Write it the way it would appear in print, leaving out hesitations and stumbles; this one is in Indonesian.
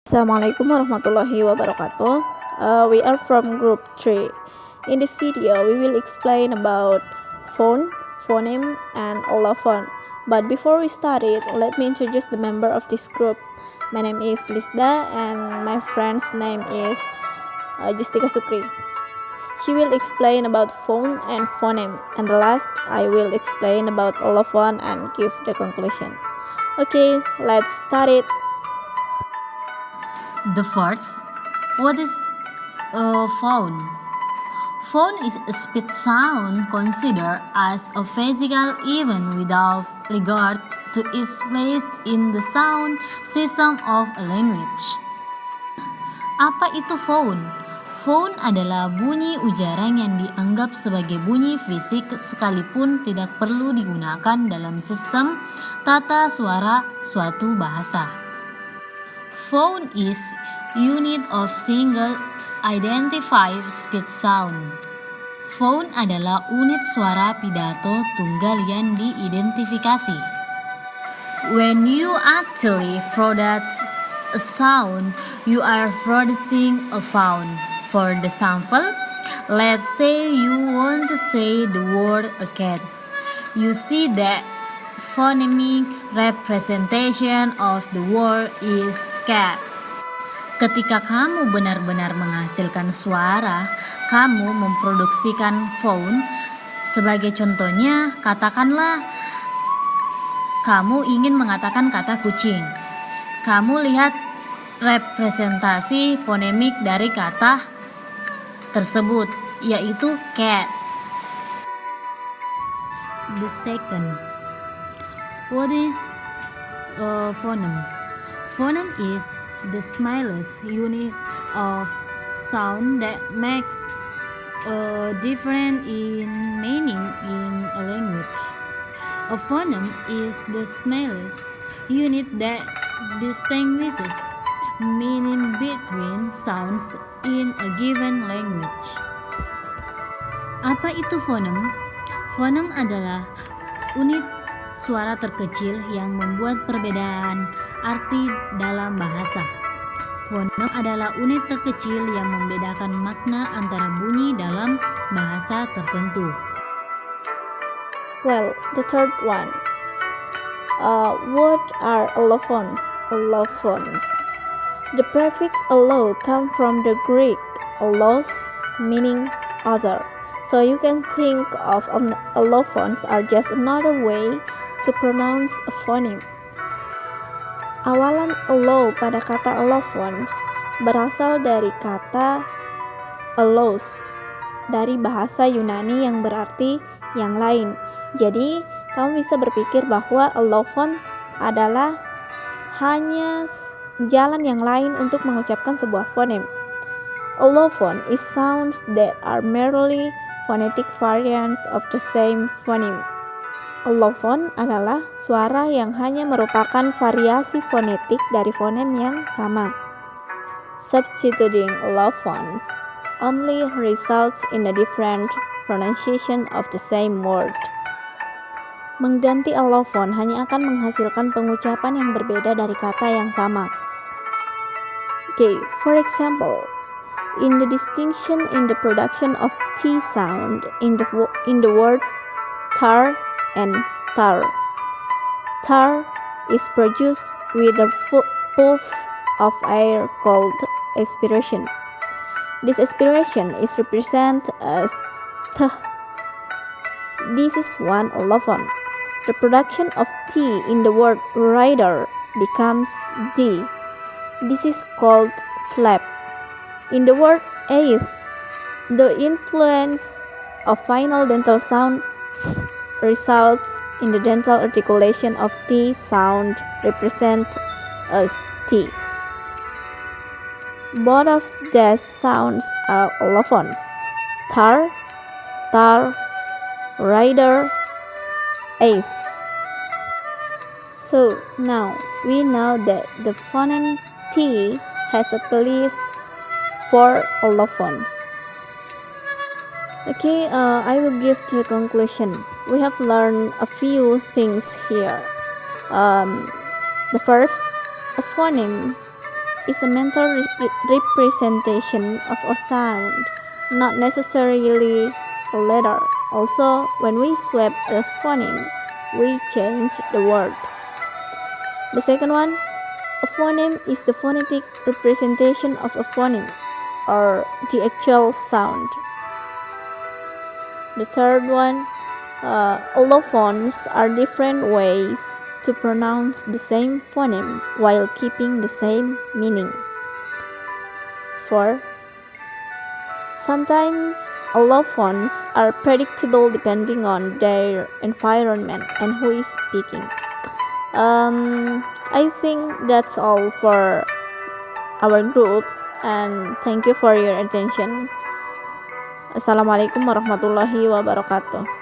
Assalamualaikum warahmatullahi wabarakatuh. We are from group 3. In this video, we will explain about phone, phoneme, and allophone. But before we start it, let me introduce the member of this group. My name is Lisda and my friend's name is Justika Sukri. She will explain about phone and phoneme, and the last I will explain about allophone and give the conclusion. Okay, let's start it. The first, what is a phone? Phone is a speech sound considered as a physical event without regard to its place in the sound system of a language. Apa itu phone? Phone adalah bunyi ujaran yang dianggap sebagai bunyi fisik sekalipun tidak perlu digunakan dalam sistem tata suara suatu bahasa. Phone is unit of single identified speech sound. Phone adalah unit suara pidato tunggal yang diidentifikasi. When you actually produce a sound, you are producing a phone. For the sample, let's say you want to say the word a cat. You see that phonemic representation of the word is cat. Ketika kamu benar-benar menghasilkan suara, kamu memproduksikan phone. Sebagai contohnya, katakanlah kamu ingin mengatakan kata kucing. Kamu lihat representasi fonemik dari kata tersebut, yaitu cat. The second, what is a phoneme? Phoneme is the smallest unit of sound that makes a difference in meaning in a language. A phoneme is the smallest unit that distinguishes meaning between sounds in a given language. Apa itu phoneme? Phoneme adalah unit suara terkecil yang membuat perbedaan arti dalam bahasa. Phoneme adalah unit terkecil yang membedakan makna antara bunyi dalam bahasa tertentu. Well, the third one. What are allophones? Allophones. The prefix allo comes from the Greek allos, meaning other. So you can think of allophones are just another way to pronounce a phoneme. Awalan allo pada kata allophones berasal dari kata allos dari bahasa Yunani yang berarti yang lain. Jadi, kamu bisa berpikir bahwa allophone adalah hanya jalan yang lain untuk mengucapkan sebuah phoneme. Allophone is sounds that are merely phonetic variants of the same phoneme. Allophone adalah suara yang hanya merupakan variasi fonetik dari fonem yang sama. Substituting allophones only results in a different pronunciation of the same word. Mengganti allophone hanya akan menghasilkan pengucapan yang berbeda dari kata yang sama. Okay, for example, in the distinction in the production of T sound in the words tar and star. Tar is produced with a puff of air called aspiration. This aspiration is represented as th. This is one allophone. The production of T in the word rider becomes D. This is called flap. In the word eighth, the influence of final dental sound results in the dental articulation of T sound represent as T. Both of these sounds are allophones. Tar, star, rider, eighth. So now we know that the phoneme T has at least 4 allophones. Okay, I will give the conclusion. We have learned a few things here. The first, a phoneme is a mental representation of a sound, not necessarily a letter. Also, when we swap a phoneme, we change the word. The second one, a phoneme is the phonetic representation of a phoneme, or the actual sound. The third one, allophones are different ways to pronounce the same phoneme while keeping the same meaning. 4. Sometimes allophones are predictable depending on their environment and who is speaking. I think that's all for our group, and thank you for your attention. Assalamualaikum warahmatullahi wabarakatuh.